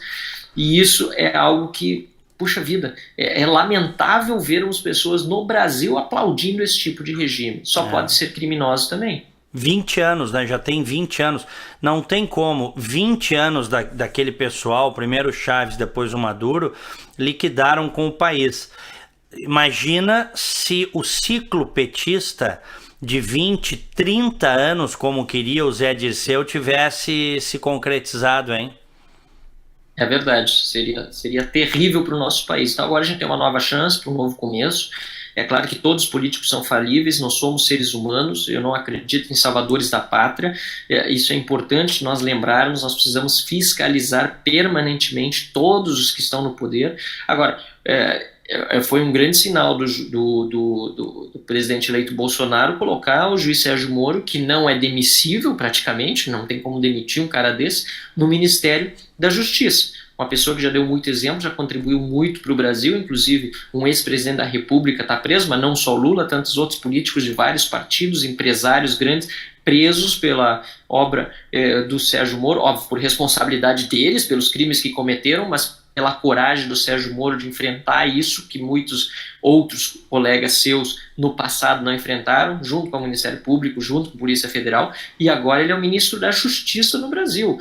E isso é algo que, puxa vida, é lamentável vermos pessoas no Brasil aplaudindo esse tipo de regime. Só pode ser criminoso também. 20 anos, né? Já tem 20 anos. Não tem como. 20 anos daquele pessoal, primeiro Chávez, depois o Maduro, liquidaram com o país. Imagina se o ciclo petista de 20, 30 anos, como queria o Zé Dirceu, tivesse se concretizado, hein? É verdade. Seria terrível para o nosso país. Então agora a gente tem uma nova chance para um novo começo. É claro que todos os políticos são falíveis, nós somos seres humanos, eu não acredito em salvadores da pátria, isso é importante nós lembrarmos, nós precisamos fiscalizar permanentemente todos os que estão no poder. Agora, foi um grande sinal do presidente eleito Bolsonaro colocar o juiz Sérgio Moro, que não é demissível praticamente, não tem como demitir um cara desse, no Ministério da Justiça. Uma pessoa que já deu muito exemplo, já contribuiu muito para o Brasil, inclusive um ex-presidente da República está preso, mas não só Lula, tantos outros políticos de vários partidos, empresários grandes, presos pela obra do Sérgio Moro, óbvio, por responsabilidade deles, pelos crimes que cometeram, mas pela coragem do Sérgio Moro de enfrentar isso que muitos outros colegas seus no passado não enfrentaram, junto com o Ministério Público, junto com a Polícia Federal, e agora ele é o ministro da Justiça no Brasil.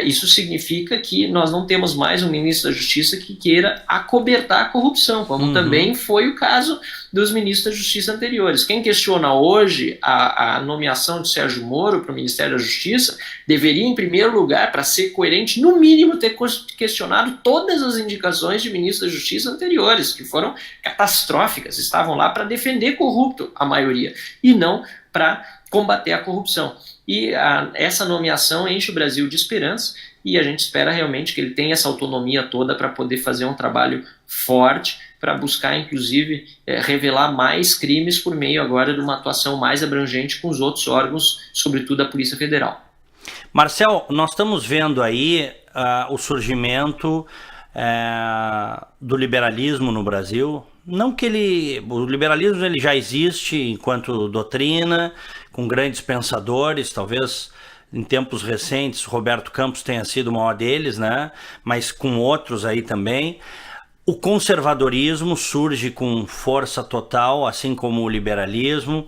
Isso significa que nós não temos mais um ministro da Justiça que queira acobertar a corrupção, como também foi o caso dos ministros da Justiça anteriores. Quem questiona hoje a nomeação de Sérgio Moro para o Ministério da Justiça deveria, em primeiro lugar, para ser coerente, no mínimo ter questionado todas as indicações de ministros da Justiça anteriores, que foram catastróficas, estavam lá para defender corrupto, a maioria, e não para combater a corrupção. E essa nomeação enche o Brasil de esperança, e a gente espera realmente que ele tenha essa autonomia toda para poder fazer um trabalho forte, para buscar, inclusive, revelar mais crimes por meio agora de uma atuação mais abrangente com os outros órgãos, sobretudo a Polícia Federal. Marcel, nós estamos vendo aí o surgimento do liberalismo no Brasil. Não que o liberalismo ele já existe enquanto doutrina, com grandes pensadores, talvez em tempos recentes Roberto Campos tenha sido o maior deles, né? Mas com outros aí também. O conservadorismo surge com força total, assim como o liberalismo.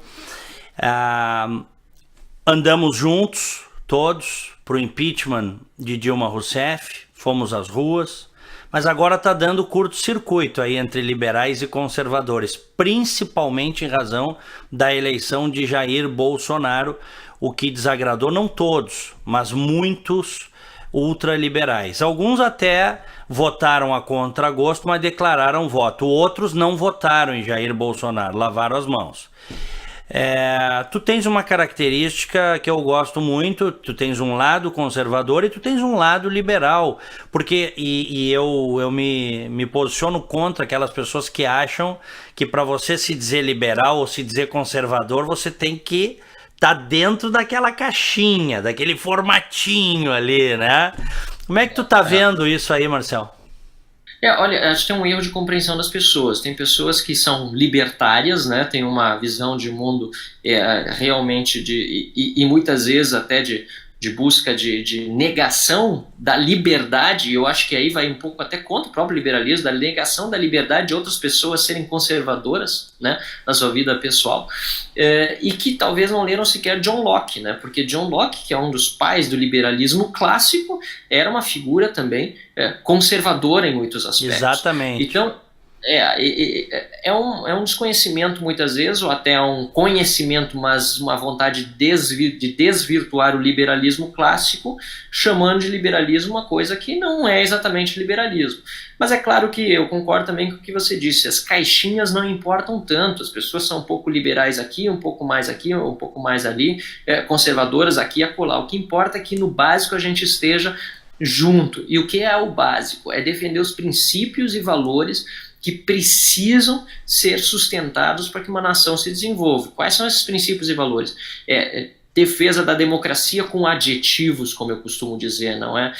Andamos juntos, todos, para o impeachment de Dilma Rousseff, fomos às ruas, mas agora está dando curto-circuito aí entre liberais e conservadores, principalmente em razão da eleição de Jair Bolsonaro, o que desagradou não todos, mas muitos ultraliberais. Alguns até votaram a contragosto, mas declararam voto. Outros não votaram em Jair Bolsonaro, lavaram as mãos. Tu tens uma característica que eu gosto muito, tu tens um lado conservador e tu tens um lado liberal, porque eu me posiciono contra aquelas pessoas que acham que para você se dizer liberal ou se dizer conservador, você tem que estar dentro daquela caixinha, daquele formatinho ali, né? Como é que tu tá vendo isso aí, Marcel? Olha, acho que tem um erro de compreensão das pessoas. Tem pessoas que são libertárias, né? Tem uma visão de mundo realmente e muitas vezes até de busca de negação da liberdade. Eu acho que aí vai um pouco até contra o próprio liberalismo, da negação da liberdade de outras pessoas serem conservadoras, né, na sua vida pessoal, e que talvez não leram sequer John Locke, né, porque John Locke, que é um dos pais do liberalismo clássico, era uma figura também conservadora em muitos aspectos. Exatamente. Então, é um desconhecimento muitas vezes, ou até um conhecimento, mas uma vontade de desvirtuar o liberalismo clássico, chamando de liberalismo uma coisa que não é exatamente liberalismo. Mas é claro que eu concordo também com o que você disse, as caixinhas não importam tanto, as pessoas são um pouco liberais aqui, um pouco mais ali, conservadoras aqui e acolá. O que importa é que no básico a gente esteja junto. E o que é o básico? É defender os princípios e valores que precisam ser sustentados para que uma nação se desenvolva. Quais são esses princípios e valores? Defesa da democracia com adjetivos, como eu costumo dizer, não é?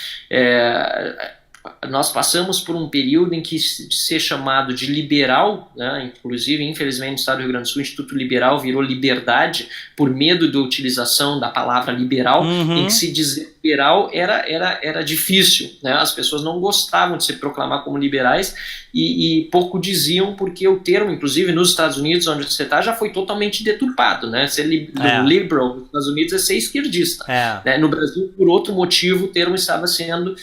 Nós passamos por um período em que ser chamado de liberal, né, inclusive, infelizmente, no estado do Rio Grande do Sul, o Instituto Liberal virou liberdade por medo da utilização da palavra liberal, em que se dizer liberal era difícil, né? As pessoas não gostavam de se proclamar como liberais e pouco diziam, porque o termo, inclusive nos Estados Unidos, onde você está, já foi totalmente deturpado, né? Ser liberal nos Estados Unidos é ser esquerdista. Né? No Brasil, por outro motivo, o termo estava sendo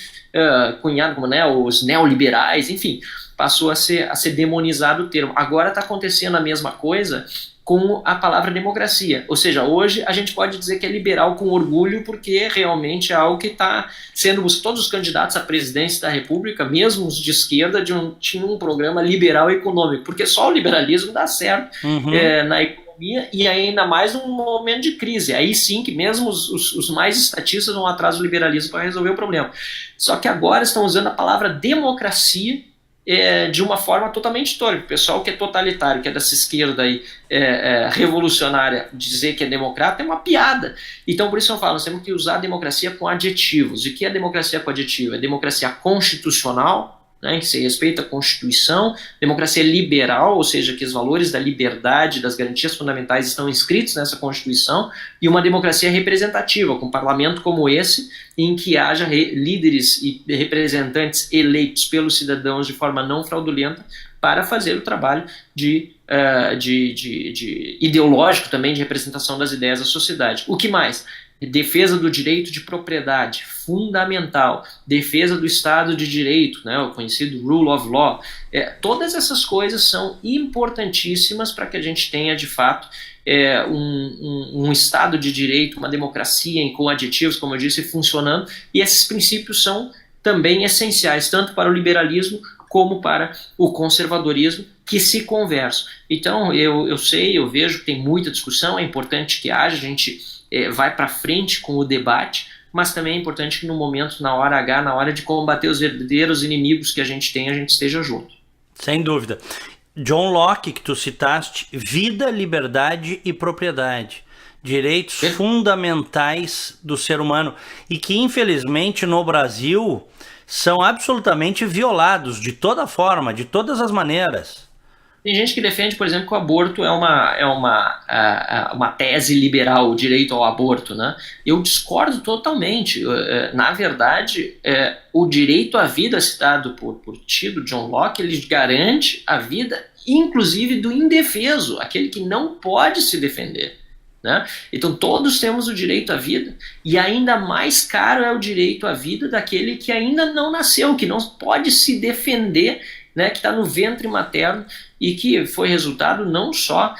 cunhado como, né, os neoliberais, enfim, passou a ser demonizado o termo. Agora está acontecendo a mesma coisa com a palavra democracia, ou seja, hoje a gente pode dizer que é liberal com orgulho, porque realmente é algo que está sendo buscado. Todos os candidatos à presidência da República, mesmo os de esquerda, tinham um programa liberal econômico, porque só o liberalismo dá certo na economia, e ainda mais num momento de crise. Aí sim que mesmo os mais estatistas vão atrás do liberalismo para resolver o problema. Só que agora estão usando a palavra democracia de uma forma totalmente torta. O pessoal que é totalitário, que é dessa esquerda aí, revolucionária, dizer que é democrata é uma piada. Então, por isso eu falo, nós temos que usar a democracia com adjetivos. E o que é democracia com adjetivo? É democracia constitucional, né, que se respeita a Constituição, democracia liberal, ou seja, que os valores da liberdade, das garantias fundamentais estão inscritos nessa Constituição, e uma democracia representativa, com um parlamento como esse, em que haja líderes e representantes eleitos pelos cidadãos de forma não fraudulenta para fazer o trabalho de ideológico também, de representação das ideias da sociedade. O que mais? defesa do direito de propriedade, fundamental, defesa do Estado de Direito, né, o conhecido Rule of Law, todas essas coisas são importantíssimas para que a gente tenha, de fato, um Estado de Direito, uma democracia com adjetivos, como eu disse, funcionando, e esses princípios são também essenciais, tanto para o liberalismo como para o conservadorismo, que se conversam. Então, eu vejo que tem muita discussão, é importante que haja, a gente vai para frente com o debate, mas também é importante que no momento, na hora H, na hora de combater os verdadeiros inimigos que a gente tem, a gente esteja junto. Sem dúvida. John Locke, que tu citaste, vida, liberdade e propriedade. Direitos fundamentais do ser humano. E que, infelizmente, no Brasil, são absolutamente violados de toda forma, de todas as maneiras. Tem gente que defende, por exemplo, que o aborto é uma tese liberal, o direito ao aborto, né? Eu discordo totalmente. Na verdade, o direito à vida citado por Tito John Locke, ele garante a vida, inclusive do indefeso, aquele que não pode se defender, né? Então todos temos o direito à vida, e ainda mais caro é o direito à vida daquele que ainda não nasceu, que não pode se defender, né, que está no ventre materno e que foi resultado não só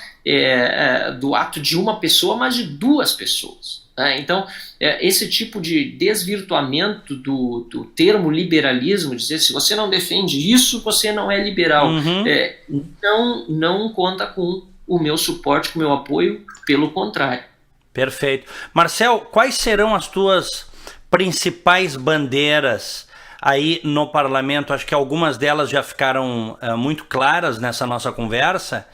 do ato de uma pessoa, mas de duas pessoas, né? Então, esse tipo de desvirtuamento do termo liberalismo, dizer se você não defende isso, você não é liberal, não conta com o meu suporte, com o meu apoio, pelo contrário. Perfeito. Marcel, quais serão as tuas principais bandeiras aí no parlamento? Acho que algumas delas já ficaram muito claras nessa nossa conversa,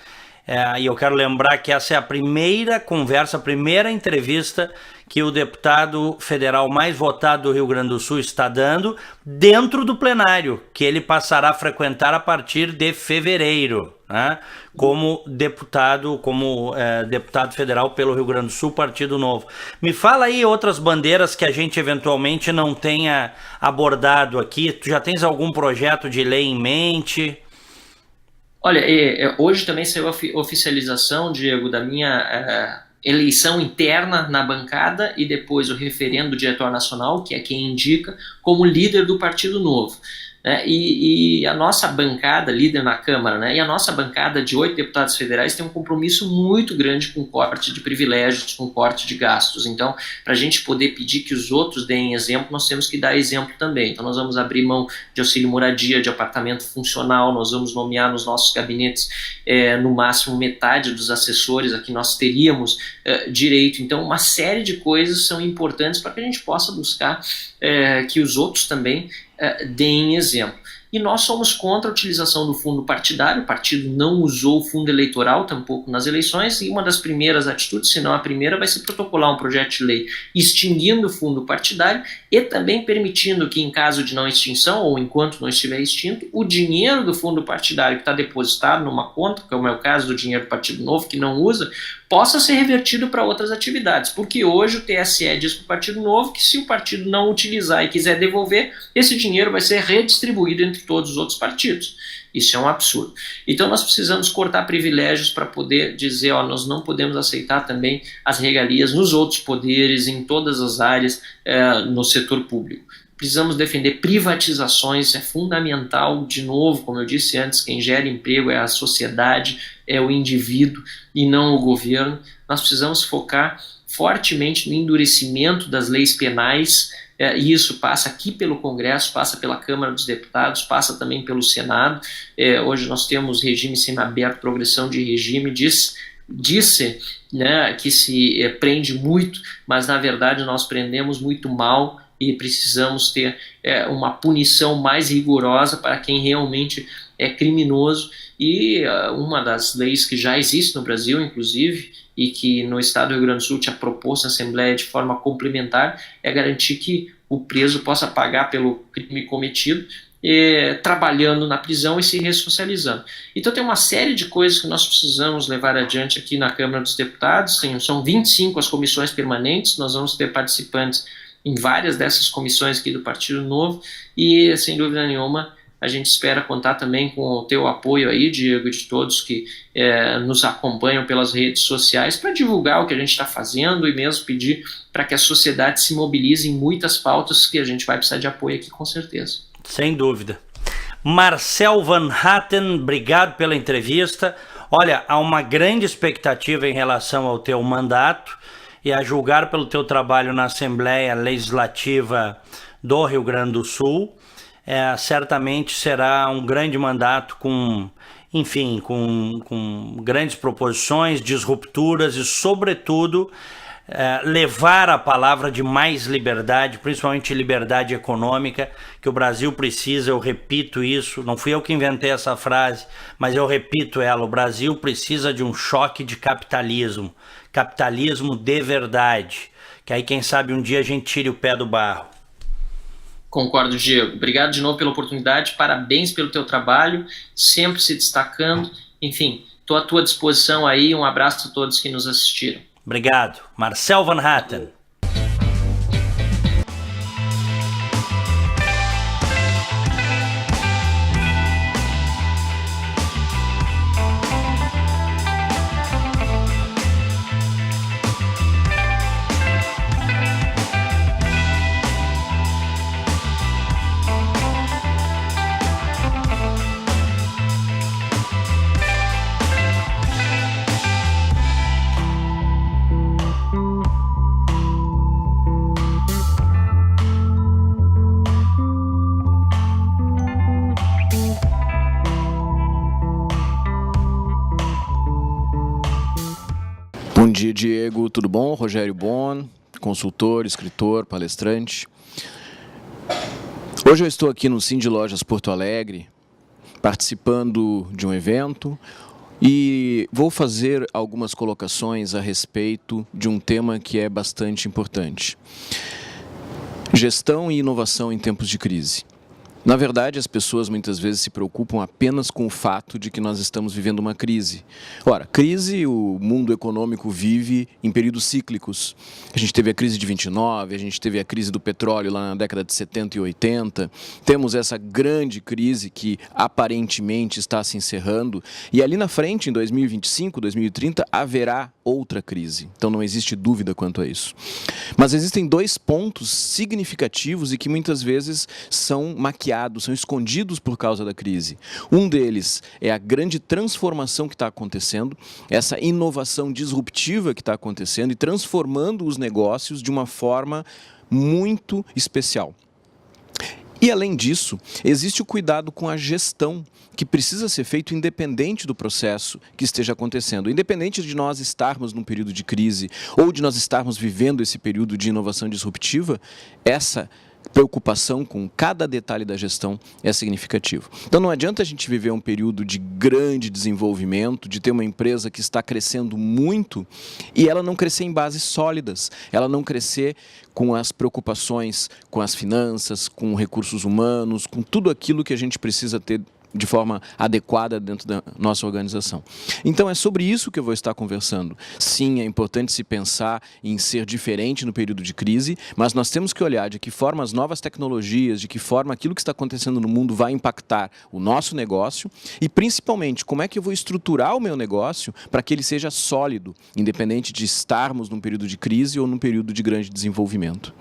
e eu quero lembrar que essa é a primeira conversa, a primeira entrevista que o deputado federal mais votado do Rio Grande do Sul está dando dentro do plenário, que ele passará a frequentar a partir de fevereiro, né? Como deputado federal pelo Rio Grande do Sul, Partido Novo. Me fala aí outras bandeiras que a gente eventualmente não tenha abordado aqui. Tu já tens algum projeto de lei em mente? Olha, hoje também saiu a oficialização, Diego, da minha eleição interna na bancada e depois o referendo do diretor nacional, que é quem indica, como líder do Partido Novo. E a nossa bancada, líder na Câmara, né, e a nossa bancada de 8 deputados federais tem um compromisso muito grande com corte de privilégios, com corte de gastos. Então, para a gente poder pedir que os outros deem exemplo, nós temos que dar exemplo também. Então, nós vamos abrir mão de auxílio moradia, de apartamento funcional, nós vamos nomear nos nossos gabinetes no máximo metade dos assessores a que nós teríamos direito. Então, uma série de coisas são importantes para que a gente possa buscar que os outros também deem exemplo. E nós somos contra a utilização do fundo partidário, o partido não usou o fundo eleitoral tampouco nas eleições, e uma das primeiras atitudes, se não a primeira, vai ser protocolar um projeto de lei extinguindo o fundo partidário e também permitindo que, em caso de não extinção, ou enquanto não estiver extinto, o dinheiro do fundo partidário que está depositado numa conta, que é o meu caso do dinheiro do Partido Novo, que não usa, possa ser revertido para outras atividades, porque hoje o TSE diz para o Partido Novo que se o partido não utilizar e quiser devolver, esse dinheiro vai ser redistribuído entre todos os outros partidos. Isso é um absurdo. Então nós precisamos cortar privilégios para poder dizer, nós não podemos aceitar também as regalias nos outros poderes, em todas as áreas, no setor público. Precisamos defender privatizações, é fundamental, de novo, como eu disse antes, quem gera emprego é a sociedade, é o indivíduo e não o governo. Nós precisamos focar fortemente no endurecimento das leis penais, e isso passa aqui pelo Congresso, passa pela Câmara dos Deputados, passa também pelo Senado. Hoje nós temos regime semiaberto, progressão de regime, disse, né, que se prende muito, mas na verdade nós prendemos muito mal e precisamos ter uma punição mais rigorosa para quem realmente é criminoso. E uma das leis que já existe no Brasil, inclusive, e que no estado do Rio Grande do Sul tinha proposto na Assembleia de forma complementar, é garantir que o preso possa pagar pelo crime cometido, trabalhando na prisão e se ressocializando. Então tem uma série de coisas que nós precisamos levar adiante aqui na Câmara dos Deputados. São 25 as comissões permanentes, nós vamos ter participantes em várias dessas comissões aqui do Partido Novo, e sem dúvida nenhuma A gente espera contar também com o teu apoio aí, Diego, e de todos que nos acompanham pelas redes sociais para divulgar o que a gente está fazendo e mesmo pedir para que a sociedade se mobilize em muitas pautas que a gente vai precisar de apoio aqui, com certeza. Sem dúvida. Marcel Van Hatten, obrigado pela entrevista. Olha, há uma grande expectativa em relação ao teu mandato e a julgar pelo teu trabalho na Assembleia Legislativa do Rio Grande do Sul, certamente será um grande mandato com grandes proposições, disrupturas e, sobretudo, levar a palavra de mais liberdade, principalmente liberdade econômica, que o Brasil precisa. Eu repito isso, não fui eu que inventei essa frase, mas eu repito ela: o Brasil precisa de um choque de capitalismo de verdade, que aí quem sabe um dia a gente tire o pé do barro. Concordo, Diego. Obrigado de novo pela oportunidade, parabéns pelo teu trabalho, sempre se destacando. Enfim, estou à tua disposição aí, um abraço a todos que nos assistiram. Obrigado. Marcel Van Hatten. Bom dia, Diego. Tudo bom? Rogério Bon, consultor, escritor, palestrante. Hoje eu estou aqui no Cindy Lojas Porto Alegre, participando de um evento e vou fazer algumas colocações a respeito de um tema que é bastante importante: gestão e inovação em tempos de crise. Na verdade, as pessoas muitas vezes se preocupam apenas com o fato de que nós estamos vivendo uma crise. Ora, crise, o mundo econômico vive em períodos cíclicos. A gente teve a crise de 29, a gente teve a crise do petróleo lá na década de 70 e 80, temos essa grande crise que aparentemente está se encerrando, e ali na frente, em 2025, 2030, haverá outra crise. Então não existe dúvida quanto a isso. Mas existem dois pontos significativos e que muitas vezes são maquiados, são escondidos por causa da crise. Um deles é a grande transformação que está acontecendo, essa inovação disruptiva que está acontecendo e transformando os negócios de uma forma muito especial. E, além disso, existe o cuidado com a gestão, que precisa ser feito independente do processo que esteja acontecendo. Independente de nós estarmos num período de crise ou de nós estarmos vivendo esse período de inovação disruptiva, essa preocupação com cada detalhe da gestão é significativo. Então não adianta a gente viver um período de grande desenvolvimento, de ter uma empresa que está crescendo muito e ela não crescer em bases sólidas, ela não crescer com as preocupações com as finanças, com recursos humanos, com tudo aquilo que a gente precisa ter de forma adequada dentro da nossa organização. Então é sobre isso que eu vou estar conversando. Sim, é importante se pensar em ser diferente no período de crise, mas nós temos que olhar de que forma as novas tecnologias, de que forma aquilo que está acontecendo no mundo vai impactar o nosso negócio e, principalmente, como é que eu vou estruturar o meu negócio para que ele seja sólido, independente de estarmos num período de crise ou num período de grande desenvolvimento.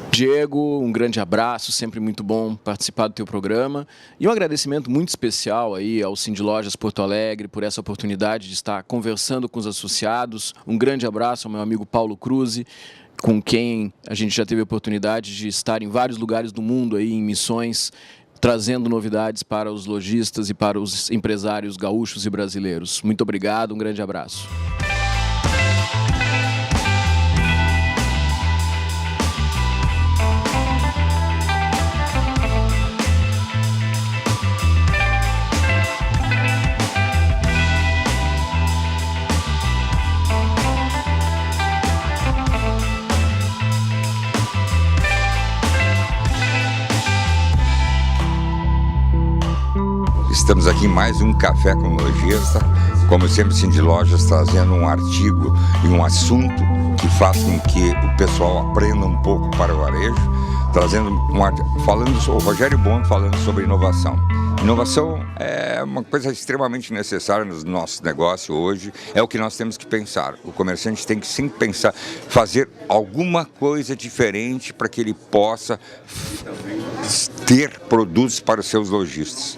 Diego, um grande abraço, sempre muito bom participar do teu programa e um agradecimento muito especial aí ao Cindy Lojas Porto Alegre por essa oportunidade de estar conversando com os associados. Um grande abraço ao meu amigo Paulo Cruz, com quem a gente já teve a oportunidade de estar em vários lugares do mundo aí em missões, trazendo novidades para os lojistas e para os empresários gaúchos e brasileiros. Muito obrigado, um grande abraço. Estamos aqui em mais um Café com o Lojista, como sempre, Cindy Lojas trazendo um artigo e um assunto que faz com que o pessoal aprenda um pouco para o varejo, o Rogério Bon falando sobre inovação. Inovação é uma coisa extremamente necessária no nosso negócio hoje, é o que nós temos que pensar. O comerciante tem que sempre pensar, fazer alguma coisa diferente para que ele possa ter produtos para os seus lojistas.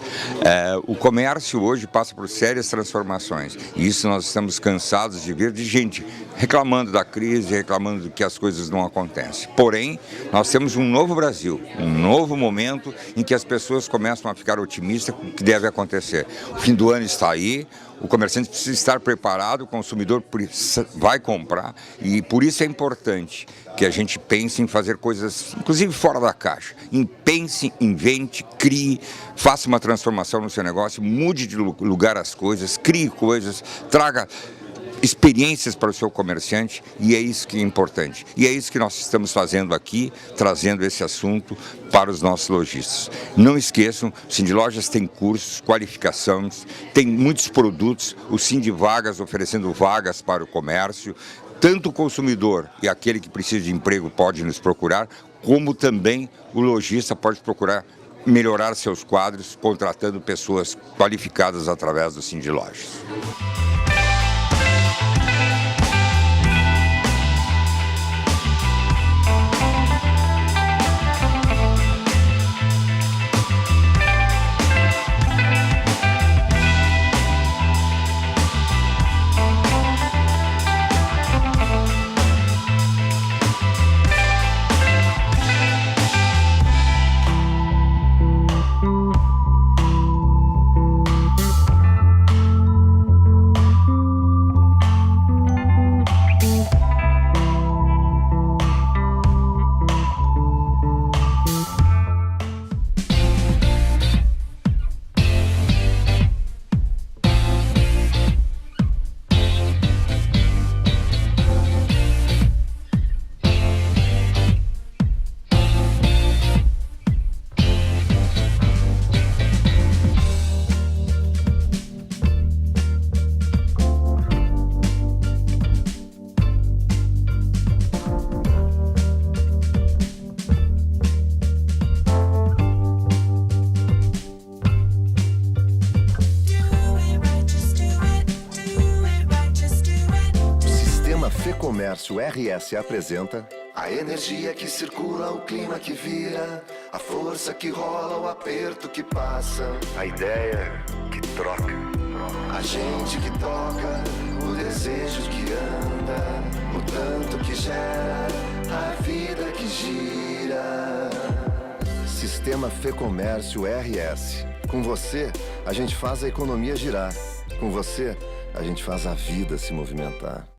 O comércio hoje passa por sérias transformações e isso nós estamos cansados de ver de gente reclamando da crise, reclamando de que as coisas não acontecem. Porém, nós temos um novo Brasil, um novo momento em que as pessoas começam a ficar otimistas com o que deve acontecer. O fim do ano está aí, o comerciante precisa estar preparado, o consumidor vai comprar e por isso é importante que a gente pense em fazer coisas, inclusive fora da caixa. Pense, invente, crie, faça uma transformação no seu negócio, mude de lugar as coisas, crie coisas, traga experiências para o seu comerciante e é isso que é importante. E é isso que nós estamos fazendo aqui, trazendo esse assunto para os nossos lojistas. Não esqueçam, o Cindy Lojas tem cursos, qualificações, tem muitos produtos, o Cindy Vagas oferecendo vagas para o comércio, tanto o consumidor e aquele que precisa de emprego pode nos procurar, como também o lojista pode procurar melhorar seus quadros, contratando pessoas qualificadas através do Cindy Lojas. Comércio RS apresenta a energia que circula, o clima que vira, a força que rola, o aperto que passa, a ideia que troca, a gente que toca, o desejo que anda, o tanto que gera, a vida que gira. Sistema Fecomércio RS. Com você, a gente faz a economia girar. Com você, a gente faz a vida se movimentar.